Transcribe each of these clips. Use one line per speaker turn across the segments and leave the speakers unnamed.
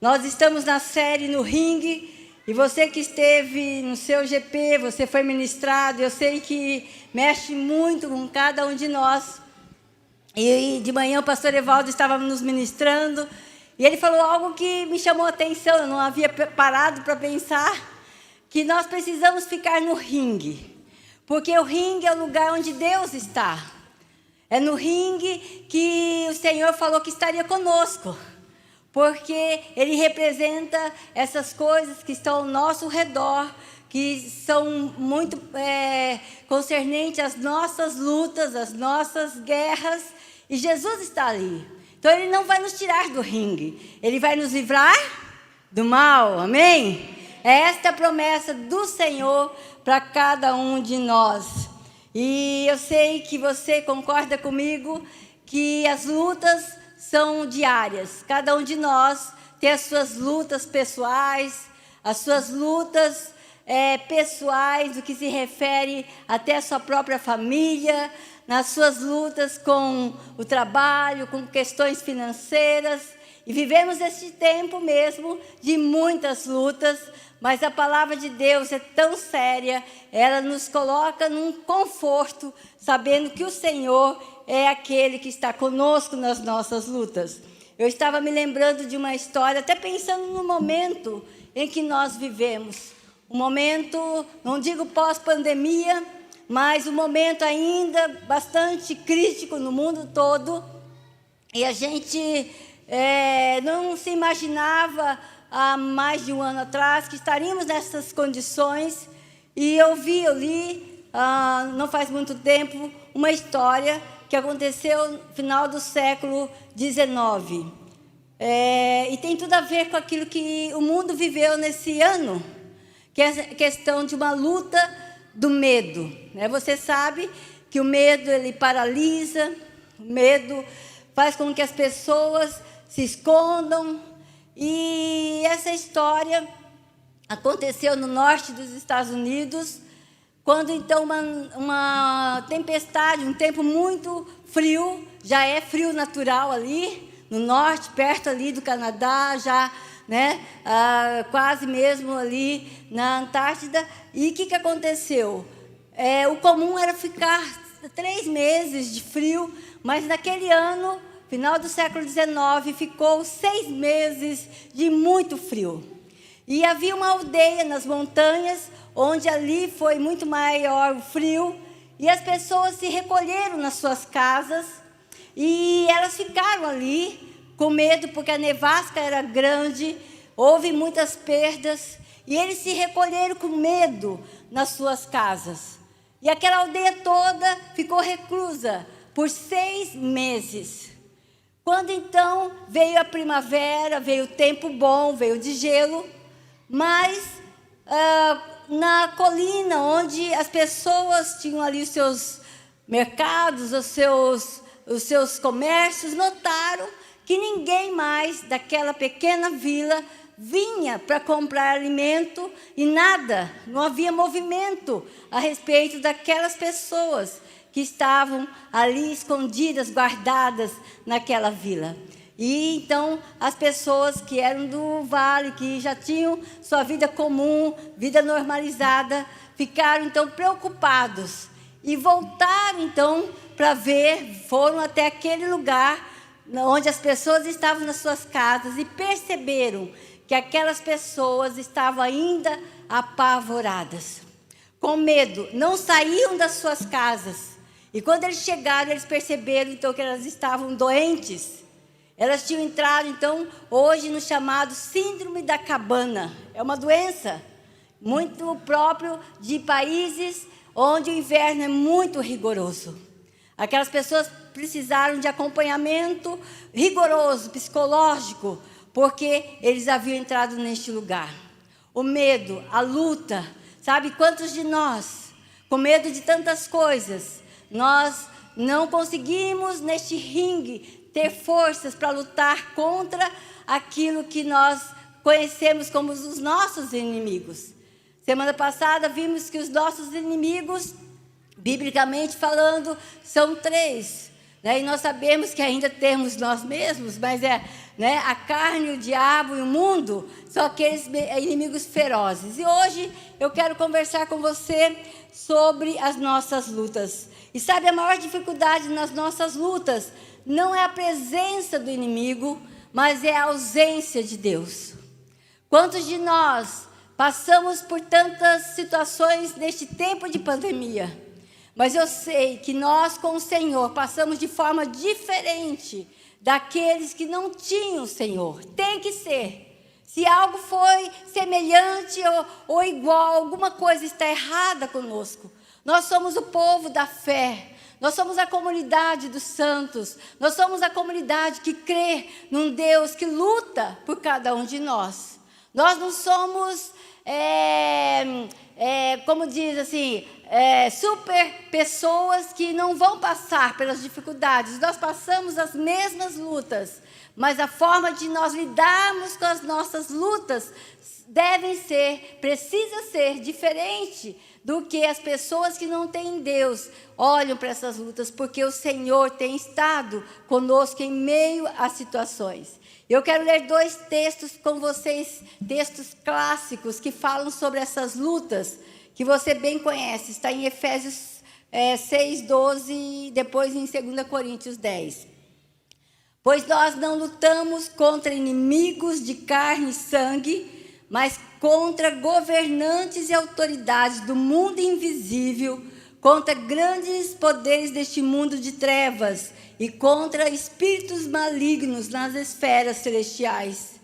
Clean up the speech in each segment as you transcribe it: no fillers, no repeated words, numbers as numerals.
Nós estamos na série No Ringue, e você que esteve no seu GP, você foi ministrado, eu sei que mexe muito com cada um de nós. E de manhã o pastor Evaldo estava nos ministrando, e ele falou algo que me chamou a atenção, eu não havia parado para pensar, que nós precisamos ficar no ringue, porque o ringue é o lugar onde Deus está. É no ringue que o Senhor falou que estaria conosco, porque Ele representa essas coisas que estão ao nosso redor, que são muito concernentes às nossas lutas, às nossas guerras, e Jesus está ali. Então Ele não vai nos tirar do ringue, Ele vai nos livrar do mal, amém? É esta a promessa do Senhor para cada um de nós. E eu sei que você concorda comigo que as lutas são diárias. Cada um de nós tem as suas lutas pessoais, as suas lutas pessoais, do que se refere até a sua própria família, nas suas lutas com o trabalho, com questões financeiras. E vivemos esse tempo mesmo de muitas lutas, mas a palavra de Deus é tão séria, ela nos coloca num conforto, sabendo que o Senhor é aquele que está conosco nas nossas lutas. Eu estava me lembrando de uma história, até pensando no momento em que nós vivemos. Um momento, não digo pós-pandemia, mas um momento ainda bastante crítico no mundo todo. E a gente não se imaginava há mais de um ano atrás que estaríamos nessas condições. E eu li, não faz muito tempo, uma história que aconteceu no final do século XIX. E tem tudo a ver com aquilo que o mundo viveu nesse ano, que é a questão de uma luta do medo. Você sabe que o medo, ele paralisa, o medo faz com que as pessoas se escondam. E essa história aconteceu no norte dos Estados Unidos, quando então uma tempestade, um tempo muito frio, já é frio natural ali, no norte, perto ali do Canadá, já, quase mesmo ali na Antártida. E o que aconteceu? O comum era ficar 3 meses de frio, mas naquele ano, final do século XIX, ficou 6 meses de muito frio. E havia uma aldeia nas montanhas, onde ali foi muito maior o frio, e as pessoas se recolheram nas suas casas, e elas ficaram ali com medo, porque a nevasca era grande, houve muitas perdas, e eles se recolheram com medo nas suas casas. E aquela aldeia toda ficou reclusa por 6 meses. Quando então veio a primavera, veio o tempo bom, veio de gelo, mas na colina onde as pessoas tinham ali os seus mercados, os seus comércios, notaram que ninguém mais daquela pequena vila vinha para comprar alimento e nada, não havia movimento a respeito daquelas pessoas que estavam ali escondidas, guardadas naquela vila. E então as pessoas que eram do vale, que já tinham sua vida comum, vida normalizada, ficaram então preocupados e voltaram então para ver, foram até aquele lugar onde as pessoas estavam nas suas casas e perceberam que aquelas pessoas estavam ainda apavoradas, com medo, não saíam das suas casas. E quando eles chegaram, eles perceberam então que elas estavam doentes. Elas tinham entrado então hoje no chamado síndrome da cabana. É uma doença muito próprio de países onde o inverno é muito rigoroso. Aquelas pessoas precisaram de acompanhamento rigoroso, psicológico, porque eles haviam entrado neste lugar. O medo, a luta, sabe quantos de nós, com medo de tantas coisas, nós não conseguimos neste ringue ter forças para lutar contra aquilo que nós conhecemos como os nossos inimigos. Semana passada vimos que os nossos inimigos, biblicamente falando, são 3. E nós sabemos que ainda temos nós mesmos, mas né? A carne, o diabo e o mundo são aqueles inimigos ferozes. E hoje eu quero conversar com você sobre as nossas lutas. E sabe, a maior dificuldade nas nossas lutas não é a presença do inimigo, mas é a ausência de Deus. Quantos de nós passamos por tantas situações neste tempo de pandemia? Mas eu sei que nós com o Senhor passamos de forma diferente daqueles que não tinham o Senhor. Tem que ser. Se algo foi semelhante ou igual, alguma coisa está errada conosco. Nós somos o povo da fé. Nós somos a comunidade dos santos. Nós somos a comunidade que crê num Deus que luta por cada um de nós. Nós não somos, como diz assim, super pessoas que não vão passar pelas dificuldades. Nós passamos as mesmas lutas, mas a forma de nós lidarmos com as nossas lutas precisa ser diferente do que as pessoas que não têm Deus olham para essas lutas, porque o Senhor tem estado conosco em meio às situações. Eu quero ler 2 textos com vocês, textos clássicos que falam sobre essas lutas, que você bem conhece. Está em Efésios 6:12 e depois em 2 Coríntios 10. Pois nós não lutamos contra inimigos de carne e sangue, mas contra governantes e autoridades do mundo invisível, contra grandes poderes deste mundo de trevas e contra espíritos malignos nas esferas celestiais.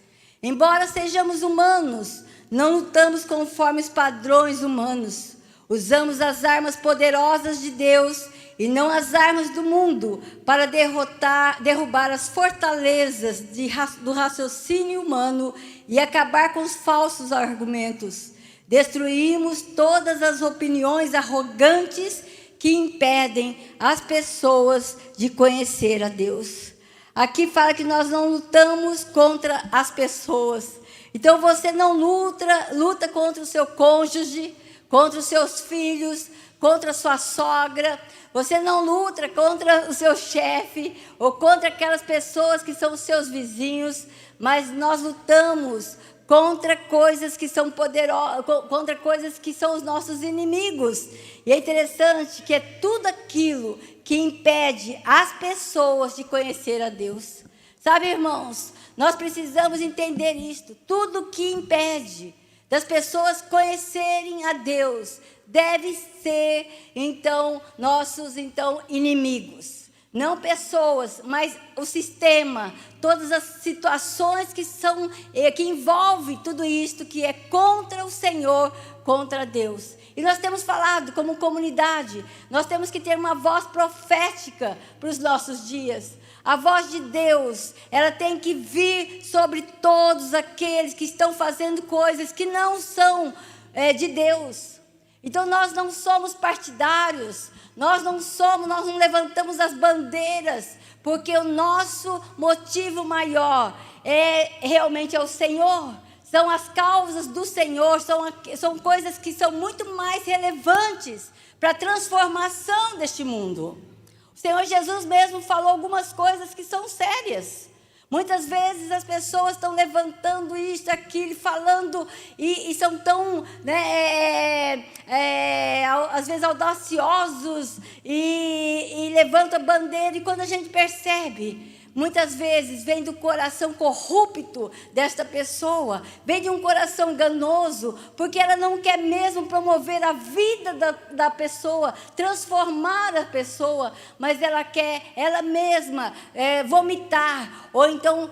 Embora sejamos humanos, não lutamos conforme os padrões humanos. Usamos as armas poderosas de Deus e não as armas do mundo para derrubar as fortalezas do raciocínio humano e acabar com os falsos argumentos. Destruímos todas as opiniões arrogantes que impedem as pessoas de conhecer a Deus. Aqui fala que nós não lutamos contra as pessoas. Então você não luta contra o seu cônjuge, contra os seus filhos, contra a sua sogra. Você não luta contra o seu chefe ou contra aquelas pessoas que são os seus vizinhos, mas nós lutamos contra coisas que são poderosas, contra coisas que são os nossos inimigos. E é interessante que é tudo aquilo que impede as pessoas de conhecer a Deus. Sabe, irmãos, nós precisamos entender isto. Tudo que impede das pessoas conhecerem a Deus deve ser, nossos inimigos. Não pessoas, mas o sistema, todas as situações que envolvem tudo isto, que é contra o Senhor, contra Deus. E nós temos falado como comunidade, nós temos que ter uma voz profética para os nossos dias. A voz de Deus, ela tem que vir sobre todos aqueles que estão fazendo coisas que não são de Deus. Então nós não somos partidários, nós não levantamos as bandeiras, porque o nosso motivo maior realmente é o Senhor. São as causas do Senhor, são coisas que são muito mais relevantes para a transformação deste mundo. O Senhor Jesus mesmo falou algumas coisas que são sérias. Muitas vezes as pessoas estão levantando isso, aquilo, falando, e são tão, às vezes, audaciosos, e levantam a bandeira, e quando a gente percebe, muitas vezes vem do coração corrupto desta pessoa, vem de um coração enganoso, porque ela não quer mesmo promover a vida da pessoa, transformar a pessoa, mas ela quer ela mesma vomitar, ou então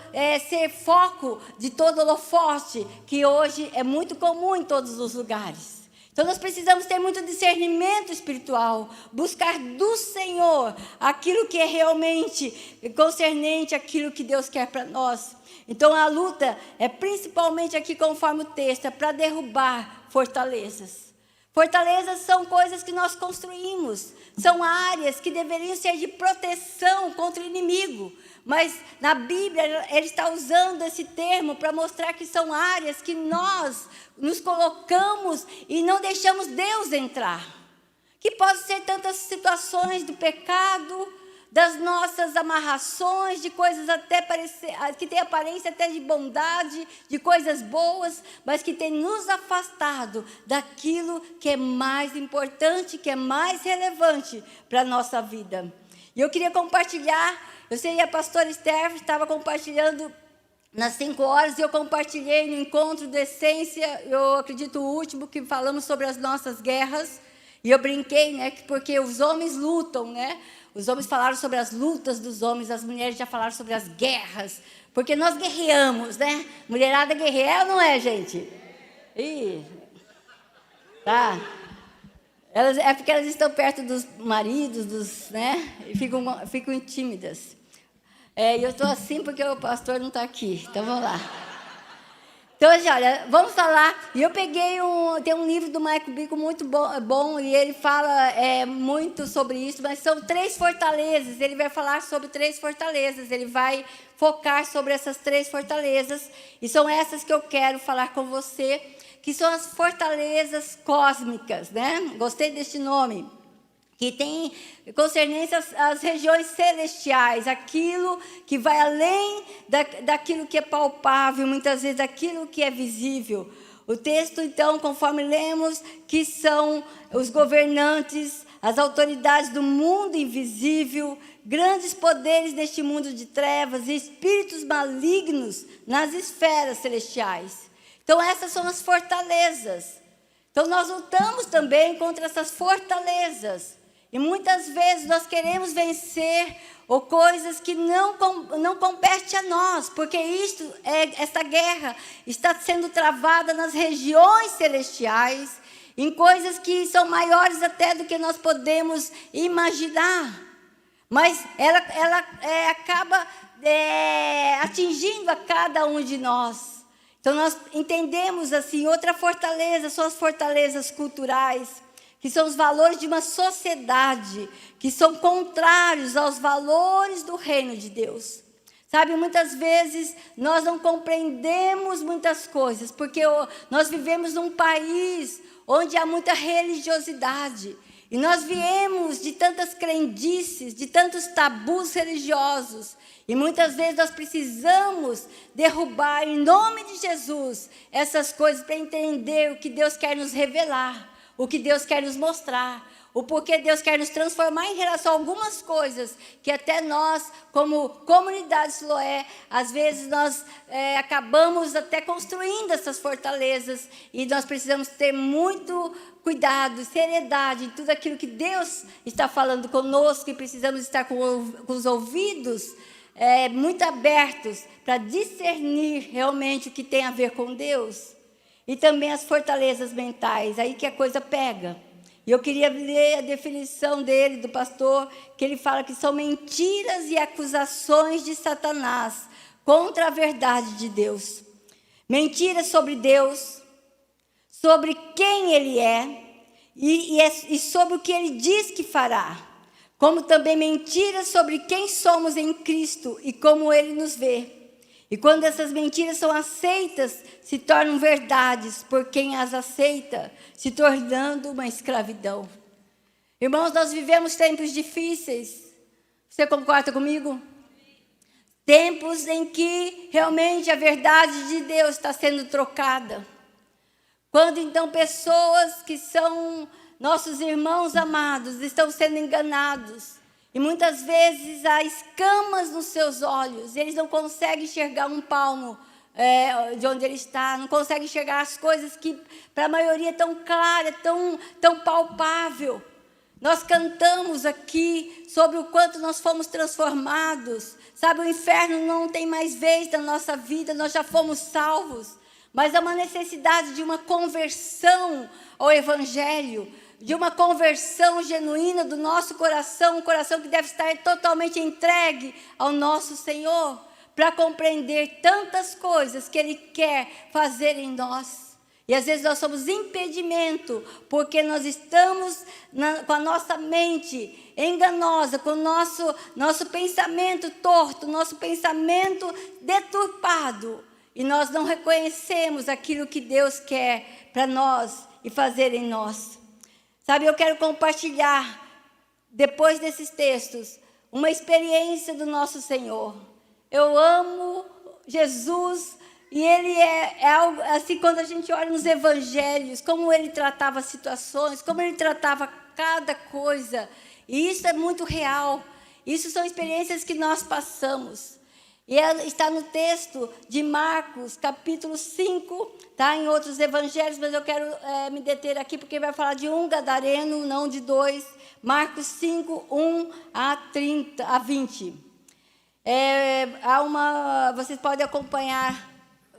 ser foco de todo holofote, que hoje é muito comum em todos os lugares. Então nós precisamos ter muito discernimento espiritual, buscar do Senhor aquilo que é realmente concernente àquilo que Deus quer para nós. Então a luta é principalmente aqui, conforme o texto, é para derrubar fortalezas. Fortalezas são coisas que nós construímos, são áreas que deveriam ser de proteção contra o inimigo. Mas na Bíblia ele está usando esse termo para mostrar que são áreas que nós nos colocamos e não deixamos Deus entrar. Que pode ser tantas situações do pecado, das nossas amarrações, de coisas até que tem aparência até de bondade, de coisas boas, mas que tem nos afastado daquilo que é mais importante, que é mais relevante para a nossa vida. E eu queria compartilhar, eu sei que a pastora Esther estava compartilhando nas 5 horas, e eu compartilhei no encontro de essência, eu acredito o último, que falamos sobre as nossas guerras, e eu brinquei, né, porque os homens lutam, né? Os homens falaram sobre as lutas dos homens, as mulheres já falaram sobre as guerras, porque nós guerreamos, né? Mulherada guerreia, ou não é, gente? Ih, tá. É porque elas estão perto dos maridos, né? E ficam tímidas. E eu estou assim porque o pastor não está aqui, então vamos lá. Então, olha, vamos falar. E eu peguei tem um livro do Michael Bico muito bom, e ele fala muito sobre isso, mas são 3 fortalezas. Ele vai falar sobre 3 fortalezas. Ele vai focar sobre essas 3 fortalezas. E são essas que eu quero falar com você, que são as fortalezas cósmicas, né? Gostei deste nome. Que tem concernência às regiões celestiais, aquilo que vai além daquilo que é palpável, muitas vezes daquilo que é visível. O texto, então, conforme lemos, que são os governantes, as autoridades do mundo invisível, grandes poderes neste mundo de trevas e espíritos malignos nas esferas celestiais. Então, essas são as fortalezas. Então, nós lutamos também contra essas fortalezas. E muitas vezes nós queremos vencer ou coisas que não competem a nós, porque essa guerra está sendo travada nas regiões celestiais, em coisas que são maiores até do que nós podemos imaginar. Mas ela acaba atingindo a cada um de nós. Então nós entendemos assim, outra fortaleza são as fortalezas culturais, que são os valores de uma sociedade, que são contrários aos valores do reino de Deus. Sabe, muitas vezes nós não compreendemos muitas coisas, porque nós vivemos num país onde há muita religiosidade, e nós viemos de tantas crendices, de tantos tabus religiosos, e muitas vezes nós precisamos derrubar, em nome de Jesus, essas coisas para entender o que Deus quer nos revelar, o que Deus quer nos mostrar, o porquê Deus quer nos transformar em relação a algumas coisas que até nós, como comunidade Siloé, às vezes nós acabamos até construindo essas fortalezas, e nós precisamos ter muito cuidado, seriedade em tudo aquilo que Deus está falando conosco, e precisamos estar com os ouvidos muito abertos para discernir realmente o que tem a ver com Deus. E também as fortalezas mentais, aí que a coisa pega. E eu queria ler a definição dele, do pastor, que ele fala que são mentiras e acusações de Satanás contra a verdade de Deus. Mentiras sobre Deus, sobre quem Ele é e sobre o que Ele diz que fará. Como também mentiras sobre quem somos em Cristo e como Ele nos vê. E quando essas mentiras são aceitas, se tornam verdades por quem as aceita, se tornando uma escravidão. Irmãos, nós vivemos tempos difíceis. Você concorda comigo? Tempos em que realmente a verdade de Deus está sendo trocada. Quando então pessoas que são nossos irmãos amados estão sendo enganados. E muitas vezes há escamas nos seus olhos, e eles não conseguem enxergar um palmo de onde ele está, não conseguem enxergar as coisas que para a maioria é tão clara, tão palpável. Nós cantamos aqui sobre o quanto nós fomos transformados. Sabe, o inferno não tem mais vez na nossa vida, nós já fomos salvos. Mas há uma necessidade de uma conversão ao Evangelho, de uma conversão genuína do nosso coração, um coração que deve estar totalmente entregue ao nosso Senhor, para compreender tantas coisas que Ele quer fazer em nós. E às vezes nós somos impedimento, porque nós estamos com a nossa mente enganosa, com o nosso pensamento torto, nosso pensamento deturpado, e nós não reconhecemos aquilo que Deus quer para nós e fazer em nós. Sabe, eu quero compartilhar, depois desses textos, uma experiência do nosso Senhor. Eu amo Jesus, e Ele é algo assim, quando a gente olha nos evangelhos, como Ele tratava situações, como Ele tratava cada coisa, e isso é muito real. Isso são experiências que nós passamos. E está no texto de Marcos, capítulo 5, está em outros evangelhos, mas eu quero me deter aqui, porque vai falar de um gadareno, não de dois. Marcos 5, 1 a 20. Vocês podem acompanhar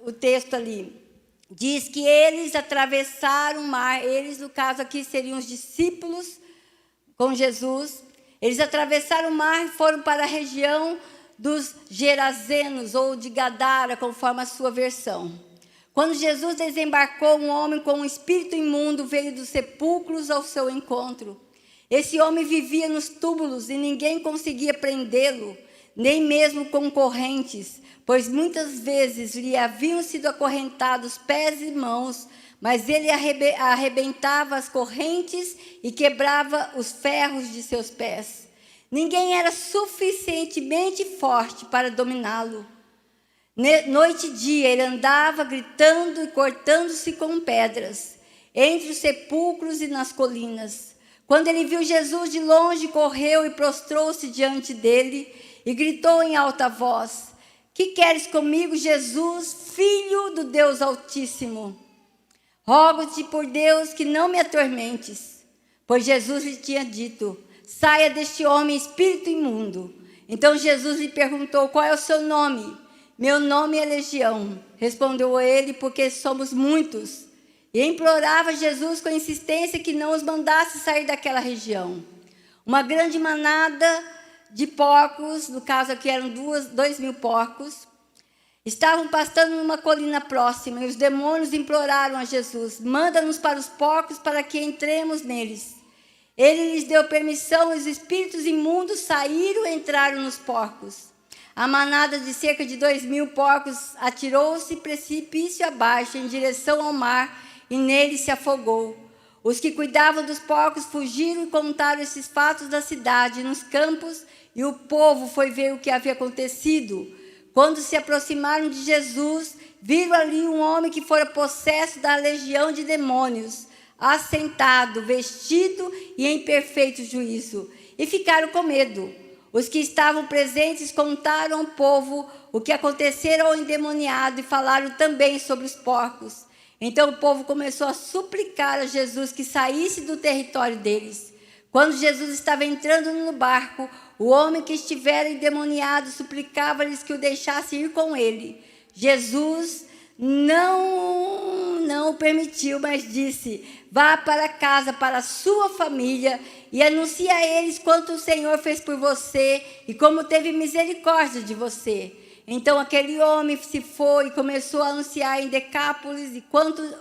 o texto ali. Diz que eles atravessaram o mar, eles, no caso aqui, seriam os discípulos com Jesus. Eles atravessaram o mar e foram para a região dos Gerazenos, ou de Gadara, conforme a sua versão. Quando Jesus desembarcou, um homem com um espírito imundo veio dos sepulcros ao seu encontro. Esse homem vivia nos túmulos e ninguém conseguia prendê-lo, nem mesmo com correntes, pois muitas vezes lhe haviam sido acorrentados pés e mãos, mas ele arrebentava as correntes e quebrava os ferros de seus pés. Ninguém era suficientemente forte para dominá-lo. Noite e dia ele andava gritando e cortando-se com pedras, entre os sepulcros e nas colinas. Quando ele viu Jesus de longe, correu e prostrou-se diante dele e gritou em alta voz: Que queres comigo, Jesus, Filho do Deus Altíssimo? Rogo-te por Deus que não me atormentes. Pois Jesus lhe tinha dito: Saia deste homem, espírito imundo. Então Jesus lhe perguntou: Qual é o seu nome? Meu nome é Legião, respondeu ele, porque somos muitos. E implorava Jesus com insistência que não os mandasse sair daquela região. Uma grande manada de porcos, no caso aqui eram 2.000 porcos, estavam pastando numa colina próxima, e os demônios imploraram a Jesus: Manda-nos para os porcos para que entremos neles. Ele lhes deu permissão, e os espíritos imundos saíram e entraram nos porcos. A manada de cerca de 2.000 porcos atirou-se precipício abaixo em direção ao mar e nele se afogou. Os que cuidavam dos porcos fugiram e contaram esses fatos da cidade, nos campos, e o povo foi ver o que havia acontecido. Quando se aproximaram de Jesus, viram ali um homem que fora possesso da legião de demônios, assentado, vestido e em perfeito juízo, e ficaram com medo. Os que estavam presentes contaram ao povo o que acontecera ao endemoniado e falaram também sobre os porcos. Então o povo começou a suplicar a Jesus que saísse do território deles. Quando Jesus estava entrando no barco, o homem que estivera endemoniado suplicava-lhes que o deixasse ir com ele. Jesus não o permitiu, mas disse: Vá para casa, para a sua família, e anuncie a eles quanto o Senhor fez por você e como teve misericórdia de você. Então aquele homem se foi e começou a anunciar em Decápolis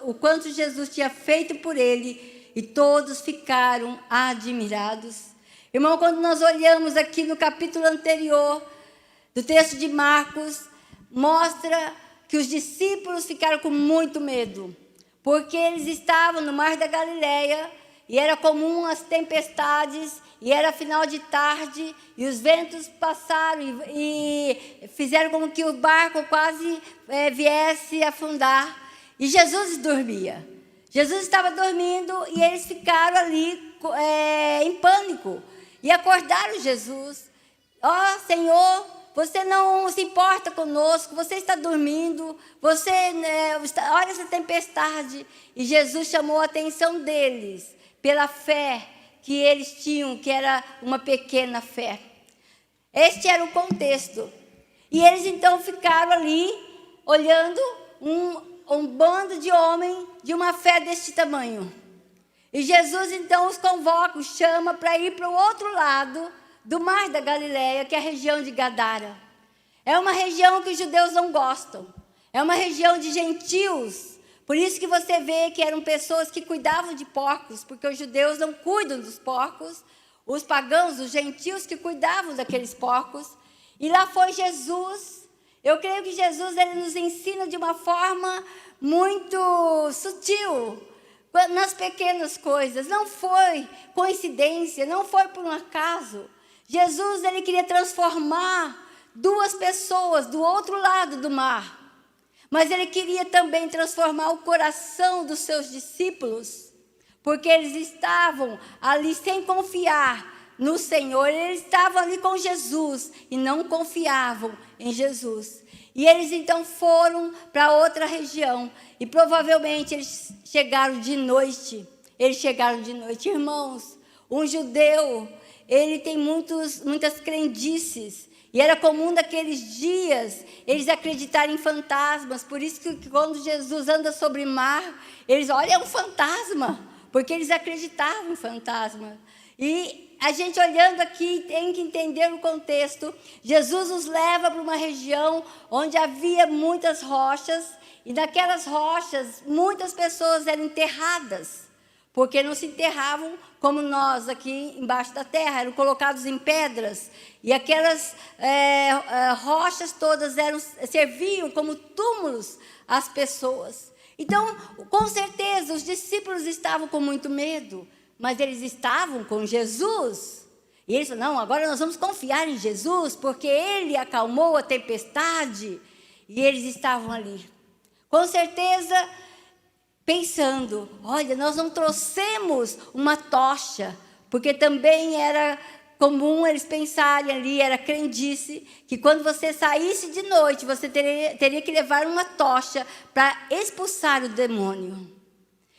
o quanto Jesus tinha feito por ele, e todos ficaram admirados. Irmão, quando nós olhamos aqui no capítulo anterior do texto de Marcos, mostra que os discípulos ficaram com muito medo, porque eles estavam no mar da Galileia, e era comum as tempestades, e era final de tarde, e os ventos passaram e fizeram com que o barco quase viesse afundar, e Jesus dormia. Jesus estava dormindo, e eles ficaram ali em pânico, e acordaram Jesus: Ó Senhor, você não se importa conosco, você está dormindo, olha essa tempestade. E Jesus chamou a atenção deles pela fé que eles tinham, que era uma pequena fé. Este era o contexto. E eles então ficaram ali, olhando um bando de homens de uma fé deste tamanho. E Jesus então os convoca, os chama para ir para o outro lado do mar da Galileia, que é a região de Gadara. É uma região que os judeus não gostam. É uma região de gentios. Por isso que você vê que eram pessoas que cuidavam de porcos, porque os judeus não cuidam dos porcos. Os pagãos, os gentios que cuidavam daqueles porcos. E lá foi Jesus. Eu creio que Jesus ele nos ensina de uma forma muito sutil, nas pequenas coisas. Não foi coincidência, não foi por um acaso. Jesus, ele queria transformar 2 pessoas do outro lado do mar. Mas ele queria também transformar o coração dos seus discípulos, porque eles estavam ali sem confiar no Senhor. Eles estavam ali com Jesus e não confiavam em Jesus. E eles então foram para outra região e provavelmente eles chegaram de noite. Irmãos, um judeu, ele tem muitas crendices. E era comum naqueles dias eles acreditarem em fantasmas. Por isso que quando Jesus anda sobre o mar, eles olham, é um fantasma, porque eles acreditavam em fantasma. E a gente olhando aqui tem que entender o contexto. Jesus nos leva para uma região onde havia muitas rochas, e naquelas rochas muitas pessoas eram enterradas, porque não se enterravam como nós aqui embaixo da terra, eram colocados em pedras. E aquelas rochas todas serviam como túmulos às pessoas. Então, com certeza, os discípulos estavam com muito medo, mas eles estavam com Jesus. E eles falaram, não, agora nós vamos confiar em Jesus, porque Ele acalmou a tempestade. E eles estavam ali. Com certeza, pensando, olha, nós não trouxemos uma tocha, porque também era comum eles pensarem ali, era crendice, que quando você saísse de noite, você teria que levar uma tocha para expulsar o demônio.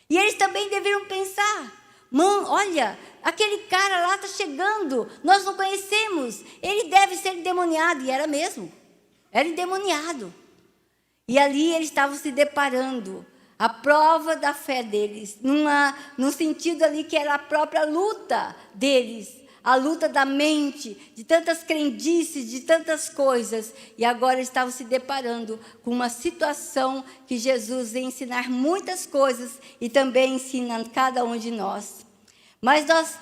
E eles também deveriam pensar, olha, aquele cara lá está chegando, nós não conhecemos, ele deve ser endemoniado. E era mesmo, era endemoniado. E ali eles estavam se deparando a prova da fé deles, num sentido ali que era a própria luta deles, a luta da mente, de tantas crendices, de tantas coisas. E agora eles estavam se deparando com uma situação que Jesus ia ensinar muitas coisas e também ensina a cada um de nós. Mas nós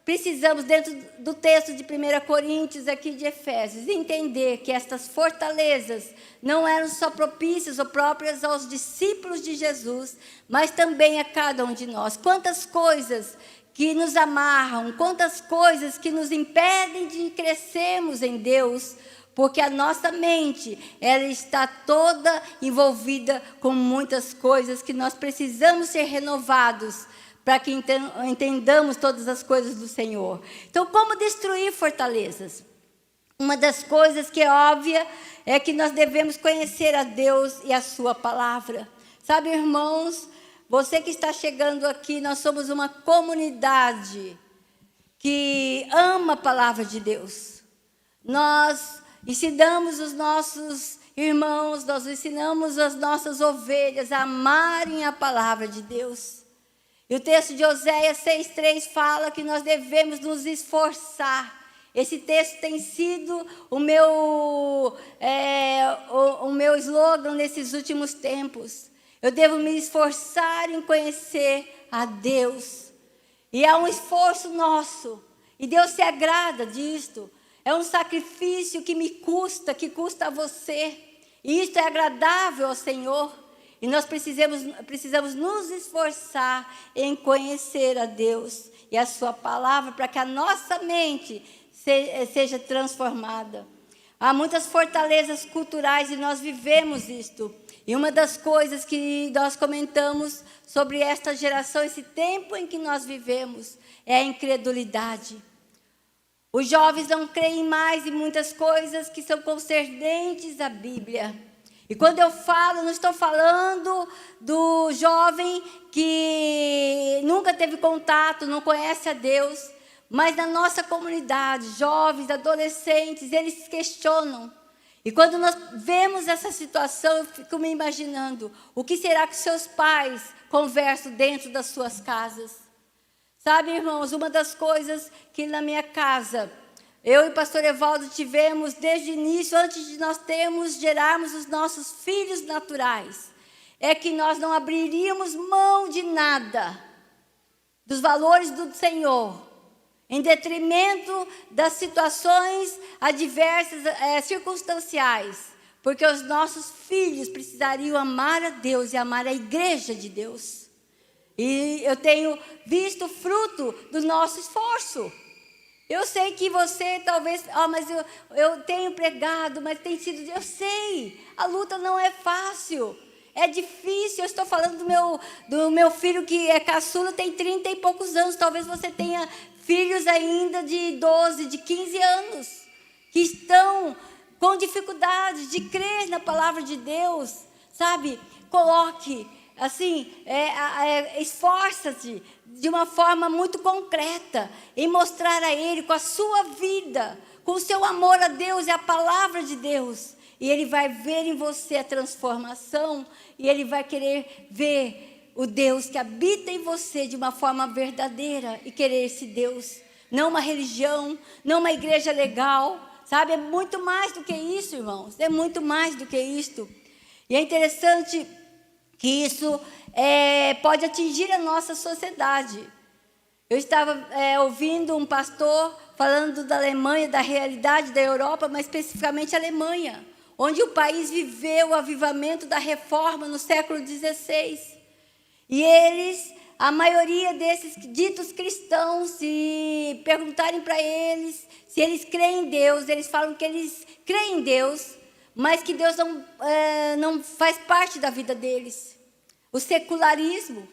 precisamos, dentro do texto de 1 Coríntios, aqui de Efésios, entender que estas fortalezas não eram só propícias ou próprias aos discípulos de Jesus, mas também a cada um de nós. Quantas coisas que nos amarram, quantas coisas que nos impedem de crescermos em Deus, porque a nossa mente, ela está toda envolvida com muitas coisas que nós precisamos ser renovados, para que entendamos todas as coisas do Senhor. Então, como destruir fortalezas? Uma das coisas que é óbvia é que nós devemos conhecer a Deus e a sua palavra. Sabe, irmãos, você que está chegando aqui, nós somos uma comunidade que ama a palavra de Deus. Nós ensinamos os nossos irmãos, nós ensinamos as nossas ovelhas a amarem a palavra de Deus. E o texto de Oséias 6,3 fala que nós devemos nos esforçar. Esse texto tem sido o meu slogan nesses últimos tempos. Eu devo me esforçar em conhecer a Deus. E é um esforço nosso. E Deus se agrada disto. É um sacrifício que me custa, que custa a você. E isto é agradável ao Senhor. E nós precisamos nos esforçar em conhecer a Deus e a sua palavra, para que a nossa mente seja transformada. Há muitas fortalezas culturais e nós vivemos isto. E uma das coisas que nós comentamos sobre esta geração, esse tempo em que nós vivemos, é a incredulidade. Os jovens não creem mais em muitas coisas que são concernentes à Bíblia. E quando eu falo, não estou falando do jovem que nunca teve contato, não conhece a Deus, mas na nossa comunidade, jovens, adolescentes, eles questionam. E quando nós vemos essa situação, eu fico me imaginando, o que será que seus pais conversam dentro das suas casas? Sabe, irmãos, uma das coisas que na minha casa, eu e o pastor Evaldo tivemos desde o início, antes de nós gerarmos os nossos filhos naturais, é que nós não abriríamos mão de nada, dos valores do Senhor, em detrimento das situações adversas, circunstanciais, porque os nossos filhos precisariam amar a Deus e amar a igreja de Deus. E eu tenho visto o fruto do nosso esforço. Eu sei que você talvez, mas eu tenho pregado, mas tem sido, eu sei, a luta não é fácil, é difícil. Eu estou falando do meu filho que é caçula, tem 30 e poucos anos, talvez você tenha filhos ainda de 12, de 15 anos, que estão com dificuldades de crer na palavra de Deus, sabe? Coloque, assim, esforça-se de uma forma muito concreta em mostrar a Ele com a sua vida, com o seu amor a Deus e a palavra de Deus. E Ele vai ver em você a transformação e Ele vai querer ver o Deus que habita em você de uma forma verdadeira e querer esse Deus. Não uma religião, não uma igreja legal, sabe? É muito mais do que isso, irmãos. É muito mais do que isto. E é interessante que isso pode atingir a nossa sociedade. Eu estava ouvindo um pastor falando da Alemanha, da realidade da Europa, mas especificamente a Alemanha, onde o país viveu o avivamento da reforma no século XVI. E eles, a maioria desses ditos cristãos, se perguntarem para eles se eles creem em Deus, eles falam que eles creem em Deus, mas que Deus não faz parte da vida deles. O secularismo,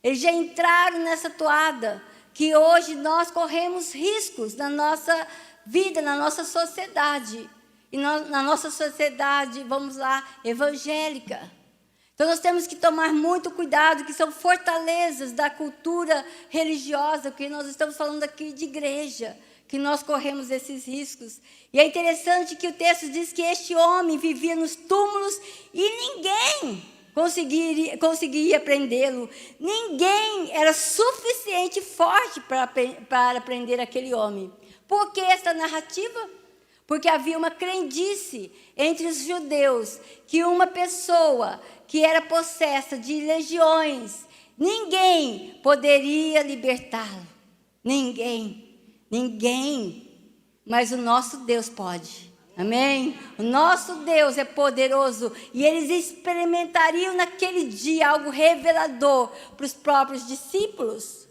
eles já entraram nessa toada, que hoje nós corremos riscos na nossa vida, na nossa sociedade. E na nossa sociedade, vamos lá, evangélica. Então, nós temos que tomar muito cuidado, que são fortalezas da cultura religiosa, que nós estamos falando aqui de igreja, que nós corremos esses riscos. E é interessante que o texto diz que este homem vivia nos túmulos e ninguém conseguiria prendê-lo. Ninguém era suficiente forte para prender aquele homem. Por que essa narrativa? Porque havia uma crendice entre os judeus que uma pessoa que era possessa de legiões, ninguém poderia libertá-lo. Ninguém. Mas o nosso Deus pode. Amém? O nosso Deus é poderoso e eles experimentariam naquele dia algo revelador para os próprios discípulos.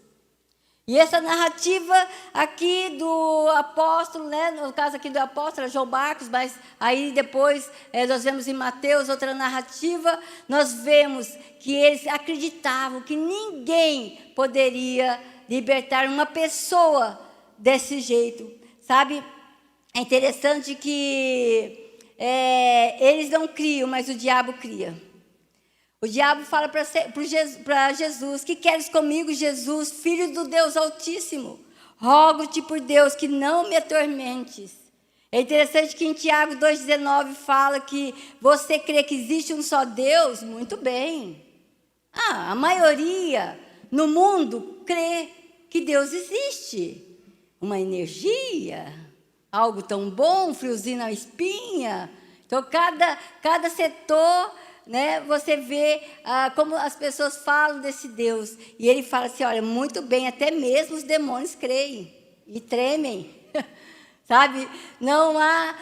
E essa narrativa aqui do apóstolo, né, no caso aqui do apóstolo é João Marcos, mas aí depois nós vemos em Mateus outra narrativa, nós vemos que eles acreditavam que ninguém poderia libertar uma pessoa desse jeito, sabe? É interessante que eles não criam, mas o diabo cria. O diabo fala para Jesus: que queres comigo, Jesus, filho do Deus Altíssimo? Rogo-te por Deus que não me atormentes. É interessante que em Tiago 2,19 fala que você crê que existe um só Deus? Muito bem. A maioria no mundo crê que Deus existe. Uma energia, algo tão bom, um friozinho na espinha. Então, cada setor, né, você vê como as pessoas falam desse Deus. E ele fala assim, olha, muito bem, até mesmo os demônios creem e tremem. Sabe? Não há,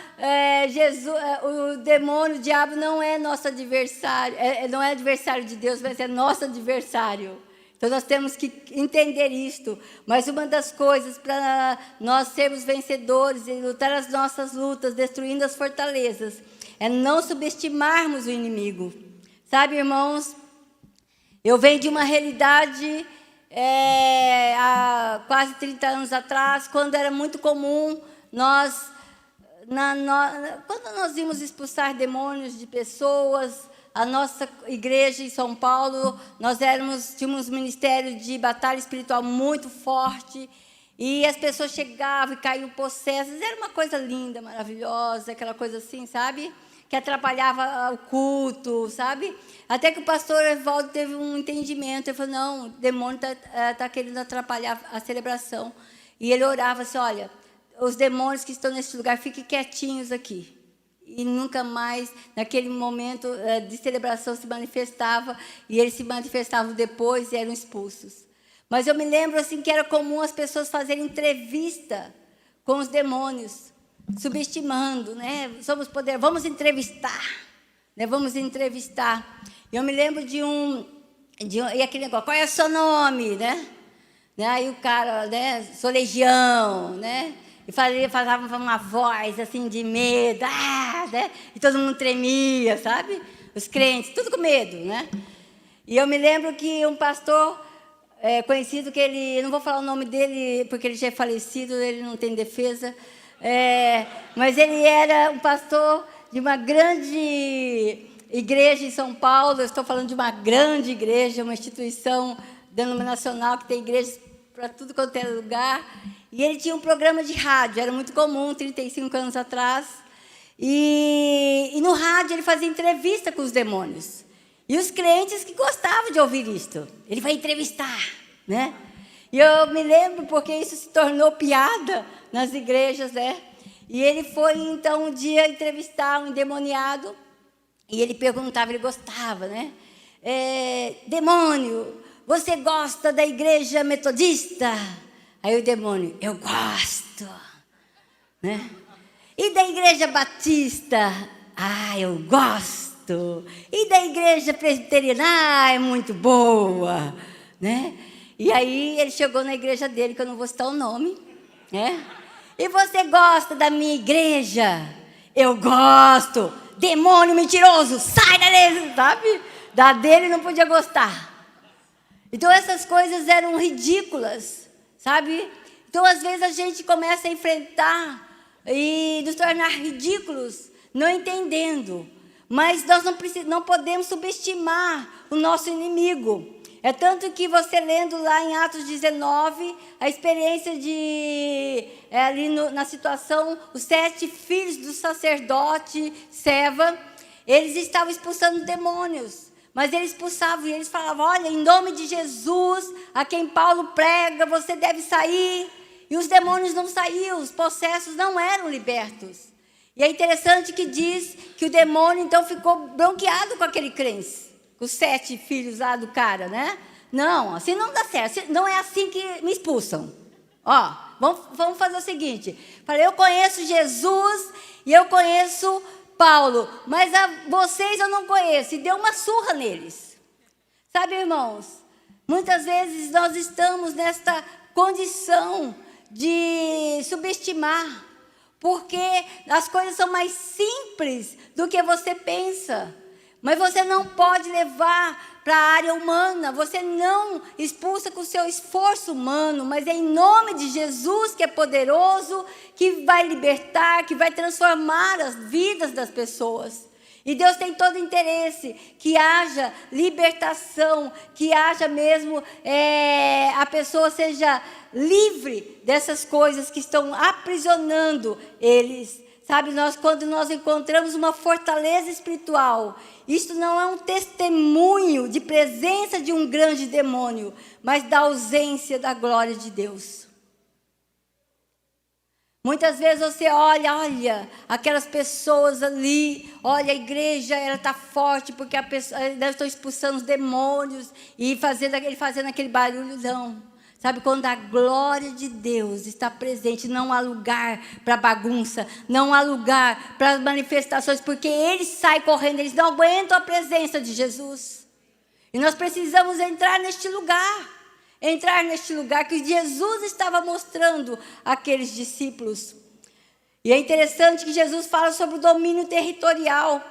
o demônio, o diabo não é nosso adversário, não é adversário de Deus, mas é nosso adversário. Então, nós temos que entender isto. Mas uma das coisas para nós sermos vencedores e lutar as nossas lutas, destruindo as fortalezas, é não subestimarmos o inimigo. Sabe, irmãos, eu venho de uma realidade há quase 30 anos atrás, quando era muito comum quando nós íamos expulsar demônios de pessoas. A nossa igreja em São Paulo, nós tínhamos um ministério de batalha espiritual muito forte, e as pessoas chegavam e caíam possessas. Era uma coisa linda, maravilhosa, aquela coisa assim, sabe? Que atrapalhava o culto, sabe? Até que o pastor Evaldo teve um entendimento. Ele falou, não, o demônio está querendo atrapalhar a celebração. E ele orava assim, olha, os demônios que estão nesse lugar, fiquem quietinhos aqui. E nunca mais, naquele momento de celebração, se manifestava, e eles se manifestavam depois e eram expulsos. Mas eu me lembro assim, que era comum as pessoas fazerem entrevista com os demônios, subestimando, né? Vamos entrevistar, né? Vamos entrevistar. Eu me lembro e aquele negócio, qual é o seu nome, né? Aí o cara, né? Sou Legião, né? E falava uma voz assim de medo, né? E todo mundo tremia, sabe? Os crentes, tudo com medo, né? E eu me lembro que um pastor conhecido, que ele, não vou falar o nome dele, porque ele já é falecido, ele não tem defesa, mas ele era um pastor de uma grande igreja em São Paulo. Eu estou falando de uma grande igreja, uma instituição denominacional que tem igrejas para tudo quanto é lugar. E ele tinha um programa de rádio, era muito comum, 35 anos atrás. E no rádio ele fazia entrevista com os demônios. E os crentes que gostavam de ouvir isto. Ele vai entrevistar, né? E eu me lembro porque isso se tornou piada nas igrejas, né? E ele foi, então, um dia entrevistar um endemoniado. E ele perguntava, ele gostava, né? Demônio, você gosta da igreja metodista? Aí o demônio, eu gosto, né? E da igreja batista? Ah, eu gosto. E da igreja presbiteriana? Ah, é muito boa, né? E aí ele chegou na igreja dele, que eu não vou citar o nome, né? E você gosta da minha igreja? Eu gosto. Demônio mentiroso, sai dele, sabe? Da dele não podia gostar. Então essas coisas eram ridículas, sabe? Então às vezes a gente começa a enfrentar e nos tornar ridículos, não entendendo. Mas nós não podemos subestimar o nosso inimigo. É tanto que você lendo lá em Atos 19, a experiência de, ali na situação, os 7 filhos do sacerdote Seva, eles estavam expulsando demônios. Mas eles expulsavam e eles falavam, olha, em nome de Jesus, a quem Paulo prega, você deve sair. E os demônios não saíam, os possessos não eram libertos. E é interessante que diz que o demônio, então, ficou bronqueado com aquele crente. Os 7 filhos lá do cara, né? Não, assim não dá certo. Não é assim que me expulsam. Ó, vamos fazer o seguinte. Falei, eu conheço Jesus e eu conheço Paulo, mas vocês eu não conheço. E deu uma surra neles. Sabe, irmãos? Muitas vezes nós estamos nesta condição de subestimar, porque as coisas são mais simples do que você pensa. Mas você não pode levar para a área humana, você não expulsa com o seu esforço humano, mas é em nome de Jesus, que é poderoso, que vai libertar, que vai transformar as vidas das pessoas. E Deus tem todo o interesse que haja libertação, que haja mesmo, a pessoa seja livre dessas coisas que estão aprisionando eles. Sabe, quando nós encontramos uma fortaleza espiritual, isto não é um testemunho de presença de um grande demônio, mas da ausência da glória de Deus. Muitas vezes você olha aquelas pessoas ali, olha, a igreja, ela está forte, porque eles estão expulsando os demônios e fazendo aquele barulho, não. Sabe, quando a glória de Deus está presente, não há lugar para bagunça, não há lugar para manifestações, porque eles saem correndo, eles não aguentam a presença de Jesus. E nós precisamos entrar neste lugar que Jesus estava mostrando àqueles discípulos. E é interessante que Jesus fala sobre o domínio territorial.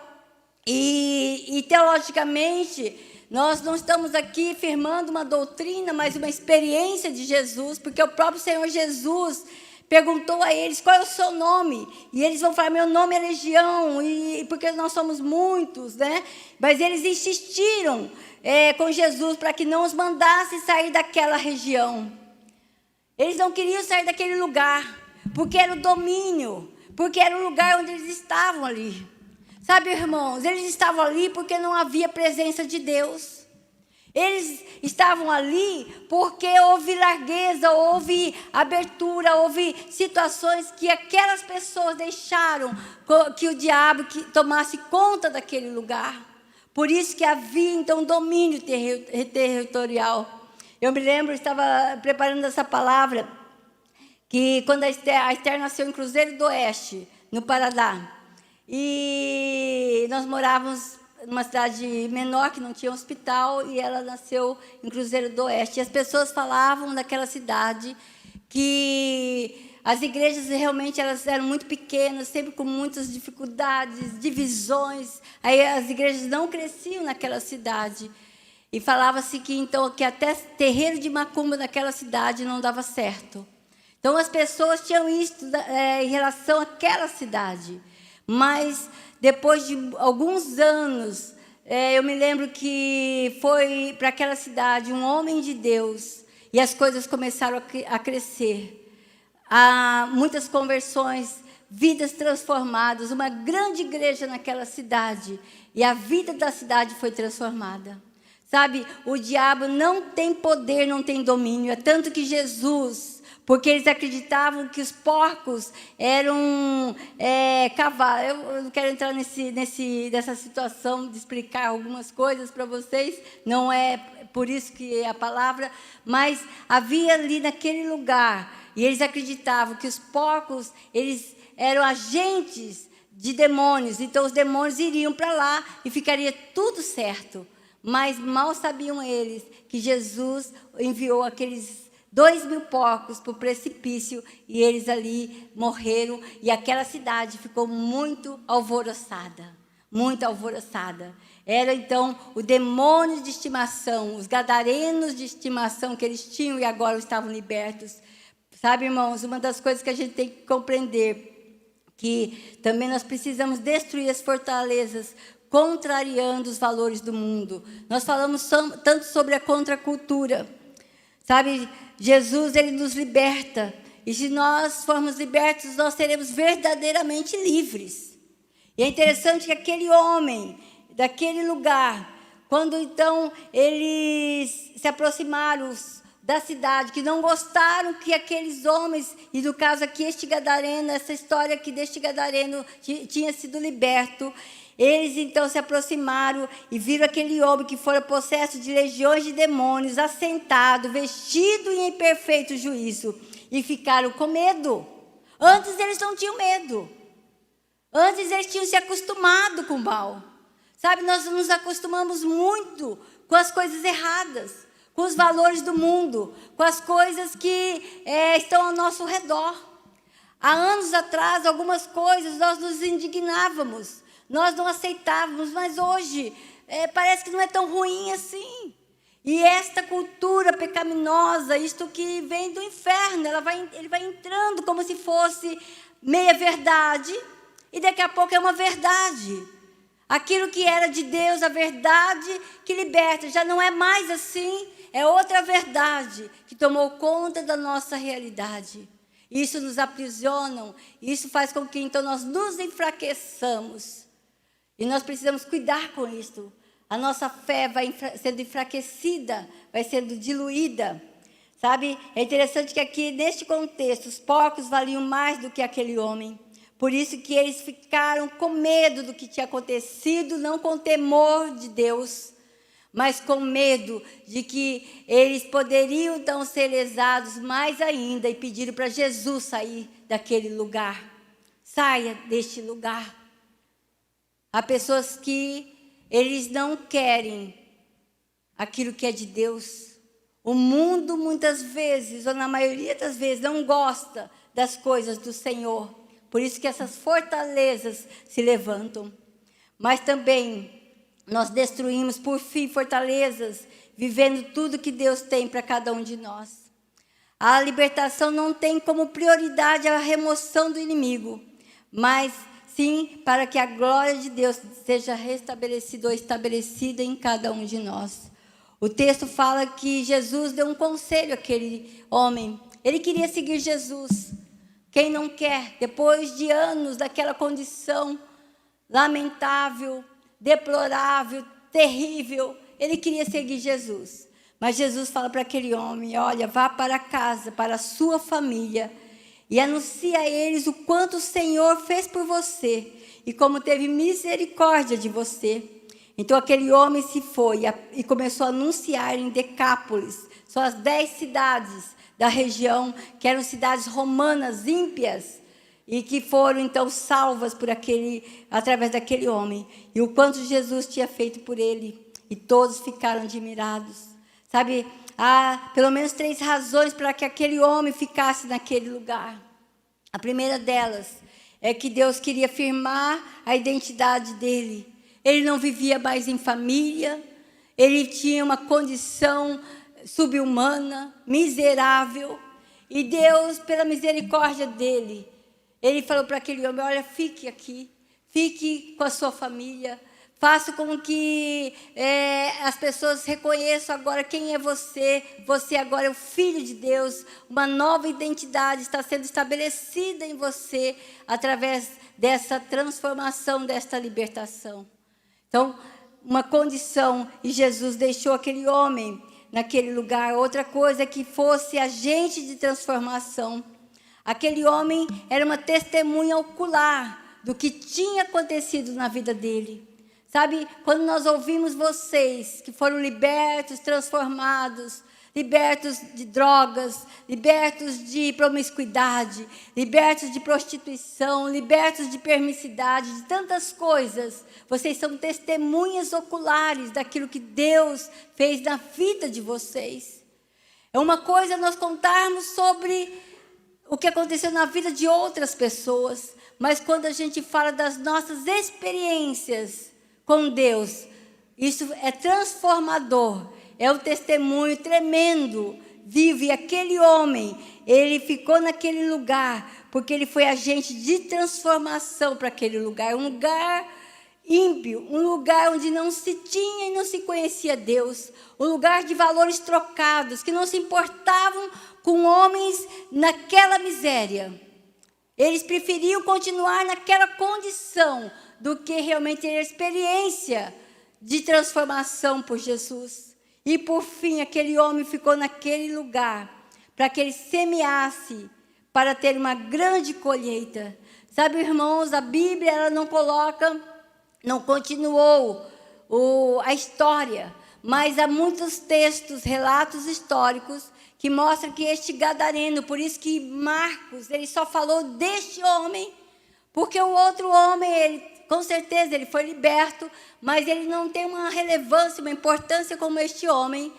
E teologicamente, nós não estamos aqui firmando uma doutrina, mas uma experiência de Jesus, porque o próprio Senhor Jesus perguntou a eles, qual é o seu nome? E eles vão falar, meu nome é Legião, e porque nós somos muitos, né? Mas eles insistiram com Jesus para que não os mandasse sair daquela região. Eles não queriam sair daquele lugar, porque era o domínio, porque era o lugar onde eles estavam ali. Sabe, irmãos, eles estavam ali porque não havia presença de Deus. Eles estavam ali porque houve largueza, houve abertura, houve situações que aquelas pessoas deixaram que o diabo tomasse conta daquele lugar. Por isso que havia, então, domínio territorial. Eu me lembro, eu estava preparando essa palavra, que quando a Esther nasceu em Cruzeiro do Oeste, no Paraná, e nós morávamos numa cidade menor, que não tinha hospital, e ela nasceu em Cruzeiro do Oeste. E as pessoas falavam daquela cidade que as igrejas realmente elas eram muito pequenas, sempre com muitas dificuldades, divisões. Aí as igrejas não cresciam naquela cidade. E falava-se que, então, que até terreiro de macumba naquela cidade não dava certo. Então, as pessoas tinham isso em relação àquela cidade. Mas, depois de alguns anos, eu me lembro que foi para aquela cidade um homem de Deus, e as coisas começaram a crescer. Há muitas conversões, vidas transformadas, uma grande igreja naquela cidade, e a vida da cidade foi transformada. Sabe, o diabo não tem poder, não tem domínio, é tanto que Jesus, porque eles acreditavam que os porcos eram cavalos. Eu não quero entrar nessa situação de explicar algumas coisas para vocês, não é por isso que é a palavra, mas havia ali naquele lugar, e eles acreditavam que os porcos, eles eram agentes de demônios, então os demônios iriam para lá e ficaria tudo certo. Mas mal sabiam eles que Jesus enviou aqueles 2.000 porcos para o precipício, e eles ali morreram, e aquela cidade ficou muito alvoroçada, muito alvoroçada. Era então o demônio de estimação, os gadarenos de estimação que eles tinham e agora estavam libertos. Sabe, irmãos, uma das coisas que a gente tem que compreender, que também nós precisamos destruir as fortalezas, contrariando os valores do mundo. Nós falamos tanto sobre a contracultura. Sabe, Jesus, ele nos liberta. E se nós formos libertos, nós seremos verdadeiramente livres. E é interessante que aquele homem, daquele lugar, quando então eles se aproximaram da cidade, que não gostaram que aqueles homens, e no caso aqui este gadareno, essa história aqui deste gadareno tinha sido liberto, eles então se aproximaram e viram aquele homem que fora possesso de legiões de demônios, assentado, vestido e em perfeito juízo, e ficaram com medo. Antes eles não tinham medo. Antes eles tinham se acostumado com o mal. Sabe, nós nos acostumamos muito com as coisas erradas, com os valores do mundo, com as coisas que estão ao nosso redor. Há anos atrás, algumas coisas nós nos indignávamos, nós não aceitávamos, mas hoje parece que não é tão ruim assim. E esta cultura pecaminosa, isto que vem do inferno, ele vai entrando como se fosse meia verdade, e daqui a pouco é uma verdade. Aquilo que era de Deus, a verdade que liberta, já não é mais assim, é outra verdade que tomou conta da nossa realidade. Isso nos aprisiona, isso faz com que então nós nos enfraqueçamos. E nós precisamos cuidar com isso. A nossa fé vai sendo enfraquecida, vai sendo diluída. Sabe, é interessante que aqui, neste contexto, os porcos valiam mais do que aquele homem. Por isso que eles ficaram com medo do que tinha acontecido, não com temor de Deus, mas com medo de que eles poderiam então ser lesados mais ainda, e pediram para Jesus sair daquele lugar. Saia deste lugar. Há pessoas que eles não querem aquilo que é de Deus. O mundo muitas vezes, ou na maioria das vezes, não gosta das coisas do Senhor. Por isso que essas fortalezas se levantam. Mas também nós destruímos, por fim, fortalezas, vivendo tudo que Deus tem para cada um de nós. A libertação não tem como prioridade a remoção do inimigo, mas sim para que a glória de Deus seja restabelecida ou estabelecida em cada um de nós. O texto fala que Jesus deu um conselho àquele homem. Ele queria seguir Jesus. Quem não quer, depois de anos daquela condição lamentável, deplorável, terrível, ele queria seguir Jesus. Mas Jesus fala para aquele homem: olha, vá para casa, para a sua família, e anuncia a eles o quanto o Senhor fez por você, e como teve misericórdia de você. Então aquele homem se foi e começou a anunciar em Decápolis, são as 10 cidades da região, que eram cidades romanas, ímpias, e que foram então salvas através daquele homem, e o quanto Jesus tinha feito por ele, e todos ficaram admirados. Sabe, há pelo menos 3 razões para que aquele homem ficasse naquele lugar. A primeira delas é que Deus queria firmar a identidade dele. Ele não vivia mais em família, ele tinha uma condição subhumana, miserável, e Deus, pela misericórdia dele, ele falou para aquele homem: olha, fique aqui, fique com a sua família, faça com que as pessoas reconheçam agora quem é você. Você agora é o Filho de Deus. Uma nova identidade está sendo estabelecida em você através dessa transformação, desta libertação. Então, uma condição, e Jesus deixou aquele homem naquele lugar. Outra coisa é que fosse agente de transformação. Aquele homem era uma testemunha ocular do que tinha acontecido na vida dele. Sabe, quando nós ouvimos vocês que foram libertos, transformados, libertos de drogas, libertos de promiscuidade, libertos de prostituição, libertos de permissidade, de tantas coisas, vocês são testemunhas oculares daquilo que Deus fez na vida de vocês. É uma coisa nós contarmos sobre o que aconteceu na vida de outras pessoas, mas quando a gente fala das nossas experiências com Deus, isso é transformador, é um testemunho tremendo, vivo. E aquele homem, ele ficou naquele lugar, porque ele foi agente de transformação para aquele lugar, um lugar ímpio, um lugar onde não se tinha e não se conhecia Deus, um lugar de valores trocados, que não se importavam com homens naquela miséria. Eles preferiam continuar naquela condição do que realmente ter a experiência de transformação por Jesus. E, por fim, aquele homem ficou naquele lugar para que ele semeasse, para ter uma grande colheita. Sabe, irmãos, a Bíblia ela não continuou a história, mas há muitos textos, relatos históricos, que mostram que este gadareno, por isso que Marcos, ele só falou deste homem, porque o outro homem, ele, com certeza, ele foi liberto, mas ele não tem uma relevância, uma importância como este homem.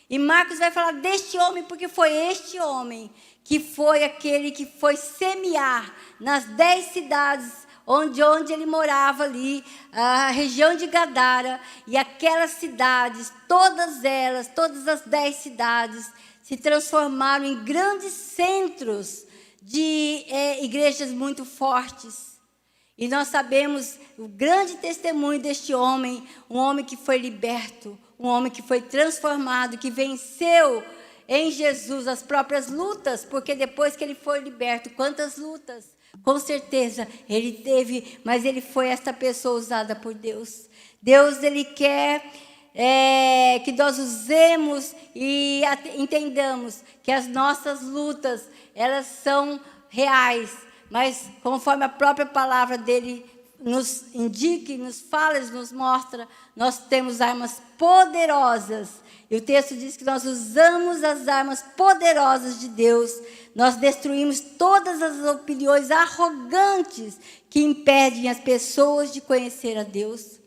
E Marcos vai falar deste homem, porque foi este homem que foi aquele que foi semear nas 10 cidades onde ele morava ali, a região de Gadara, e aquelas cidades, todas as 10 cidades, se transformaram em grandes centros de igrejas muito fortes. E nós sabemos o grande testemunho deste homem, um homem que foi liberto, um homem que foi transformado, que venceu em Jesus as próprias lutas, porque depois que ele foi liberto, quantas lutas? Com certeza ele teve, mas ele foi esta pessoa usada por Deus. Deus, ele quer que nós usemos e entendamos que as nossas lutas, elas são reais, mas conforme a própria palavra dele nos indica, nos fala, nos mostra, nós temos armas poderosas. E o texto diz que nós usamos as armas poderosas de Deus, nós destruímos todas as opiniões arrogantes que impedem as pessoas de conhecer a Deus.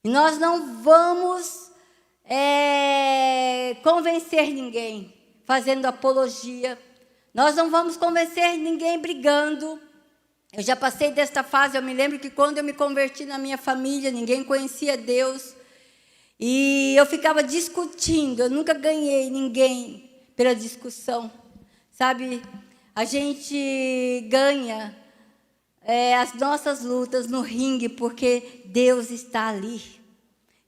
E nós não vamos convencer ninguém fazendo apologia. Nós não vamos convencer ninguém brigando. Eu já passei desta fase. Eu me lembro que quando eu me converti na minha família, ninguém conhecia Deus. E eu ficava discutindo. Eu nunca ganhei ninguém pela discussão. Sabe, a gente ganha as nossas lutas no ringue, porque Deus está ali.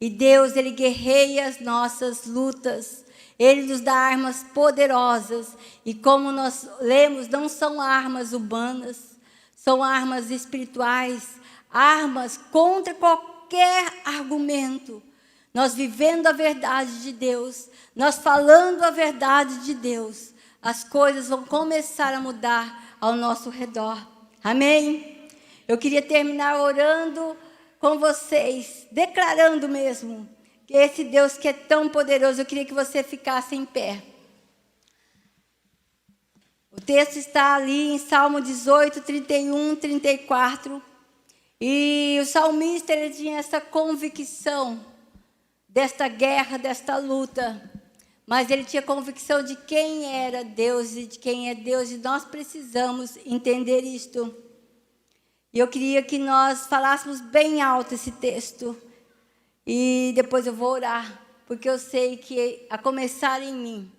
E Deus, ele guerreia as nossas lutas. Ele nos dá armas poderosas. E como nós lemos, não são armas humanas, são armas espirituais, armas contra qualquer argumento. Nós vivendo a verdade de Deus, nós falando a verdade de Deus, as coisas vão começar a mudar ao nosso redor. Amém? Eu queria terminar orando com vocês, declarando mesmo que esse Deus que é tão poderoso, eu queria que você ficasse em pé. O texto está ali em Salmo 18, 31, 34. E o salmista, ele tinha essa convicção desta guerra, desta luta. mas ele tinha convicção de quem era Deus e de quem é Deus, e nós precisamos entender isto. E eu queria que nós falássemos bem alto esse texto, e depois eu vou orar, porque eu sei que, a começar em mim,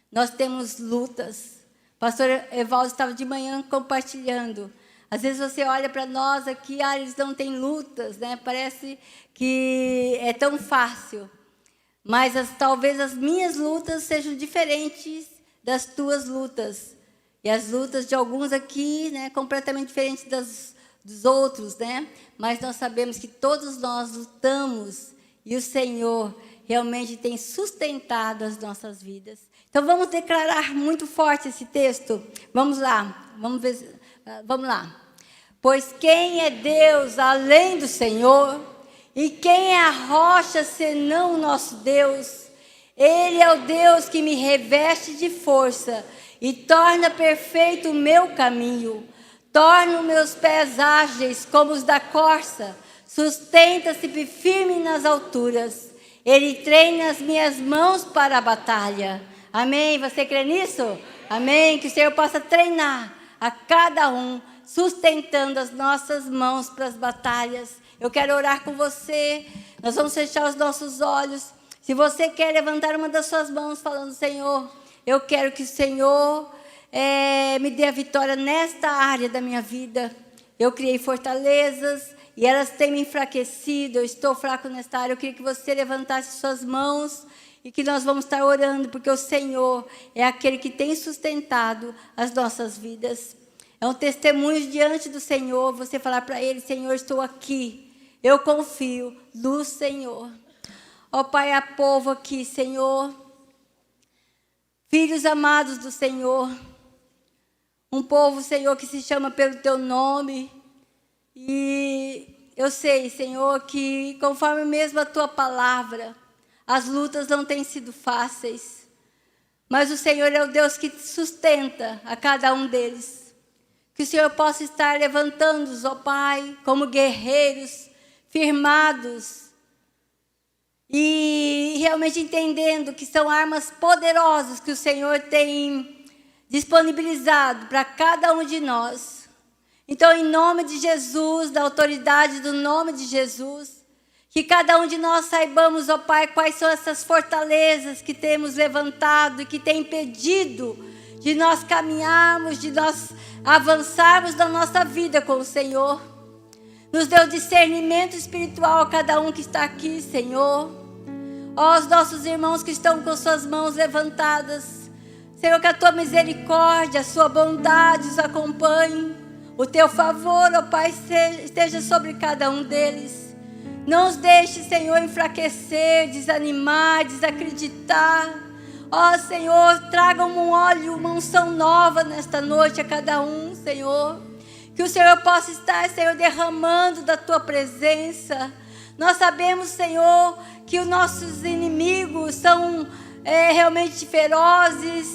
nós temos lutas. Pastor Evaldo estava de manhã compartilhando. Às vezes você olha para nós aqui, eles não têm lutas, né? Parece que é tão fácil. Mas talvez as minhas lutas sejam diferentes das tuas lutas. E as lutas de alguns aqui, né, completamente diferentes dos outros, né? Mas nós sabemos que todos nós lutamos e o Senhor realmente tem sustentado as nossas vidas. Então vamos declarar muito forte esse texto. Vamos lá, vamos lá. Pois quem é Deus além do Senhor? E quem é a rocha senão o nosso Deus? Ele é o Deus que me reveste de força e torna perfeito o meu caminho. Torna os meus pés ágeis como os da corça. Sustenta-se firme nas alturas. Ele treina as minhas mãos para a batalha. Amém? Você crê nisso? Amém? Que o Senhor possa treinar a cada um, sustentando as nossas mãos para as batalhas. Eu quero orar com você. Nós vamos fechar os nossos olhos. Se você quer levantar uma das suas mãos falando: Senhor, eu quero que o Senhor me dê a vitória nesta área da minha vida. Eu criei fortalezas e elas têm me enfraquecido. Eu estou fraco nesta área. Eu queria que você levantasse suas mãos e que nós vamos estar orando, porque o Senhor é aquele que tem sustentado as nossas vidas. É um testemunho diante do Senhor, você falar para Ele: Senhor, estou aqui, eu confio no Senhor. Ó Pai, há povo aqui, Senhor, filhos amados do Senhor, um povo, Senhor, que se chama pelo Teu nome, e eu sei, Senhor, que conforme mesmo a Tua palavra, as lutas não têm sido fáceis, mas o Senhor é o Deus que sustenta a cada um deles. Que o Senhor possa estar levantando-os, ó Pai, como guerreiros, firmados, e realmente entendendo que são armas poderosas que o Senhor tem disponibilizado para cada um de nós. Então, em nome de Jesus, na autoridade do nome de Jesus, que cada um de nós saibamos, ó Pai, quais são essas fortalezas que temos levantado e que tem impedido de nós caminharmos, de nós avançarmos na nossa vida com o Senhor. Nos dê o discernimento espiritual a cada um que está aqui, Senhor. Ó, os nossos irmãos que estão com suas mãos levantadas, Senhor, que a Tua misericórdia, a Sua bondade os acompanhe. O Teu favor, ó Pai, esteja sobre cada um deles. Não os deixe, Senhor, enfraquecer, desanimar, desacreditar. Ó Senhor, traga um óleo, uma unção nova nesta noite a cada um, Senhor. Que o Senhor possa estar, Senhor, derramando da Tua presença. Nós sabemos, Senhor, que os nossos inimigos são realmente ferozes,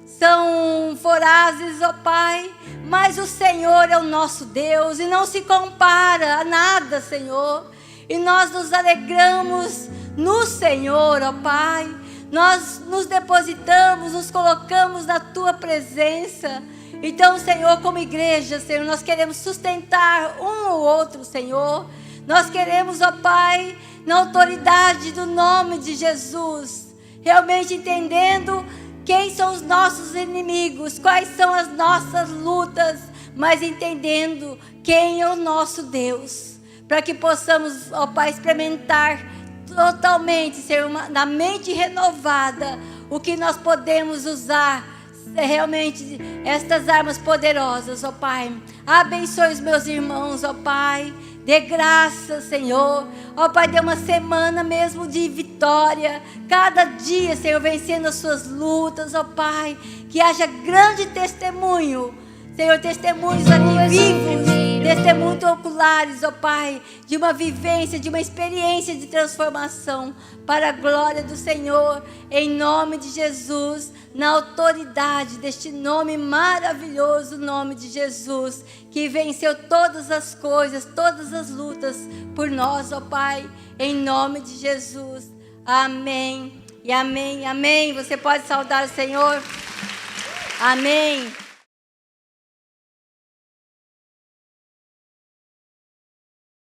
são vorazes, ó Pai. Mas o Senhor é o nosso Deus e não se compara a nada, Senhor. E nós nos alegramos no Senhor, ó Pai. Nós nos depositamos, nos colocamos na Tua presença. Então, Senhor, como igreja, Senhor, nós queremos sustentar um ou outro, Senhor. Nós queremos, ó Pai, na autoridade do nome de Jesus, realmente entendendo quem são os nossos inimigos, quais são as nossas lutas, mas entendendo quem é o nosso Deus, para que possamos, ó Pai, experimentar totalmente, Senhor, na mente renovada, o que nós podemos usar, realmente, estas armas poderosas, ó Pai. Abençoe os meus irmãos, ó Pai. Dê graça, Senhor. Ó Pai, dê uma semana mesmo de vitória. Cada dia, Senhor, vencendo as suas lutas, ó Pai. Que haja grande testemunho, Senhor, testemunhos ali vivos, testemunhos oculares, ó Pai, de uma vivência, de uma experiência de transformação para a glória do Senhor, em nome de Jesus, na autoridade deste nome maravilhoso, nome de Jesus, que venceu todas as coisas, todas as lutas por nós, ó Pai, em nome de Jesus. Amém E amém, amém. Você pode saudar o Senhor? Amém.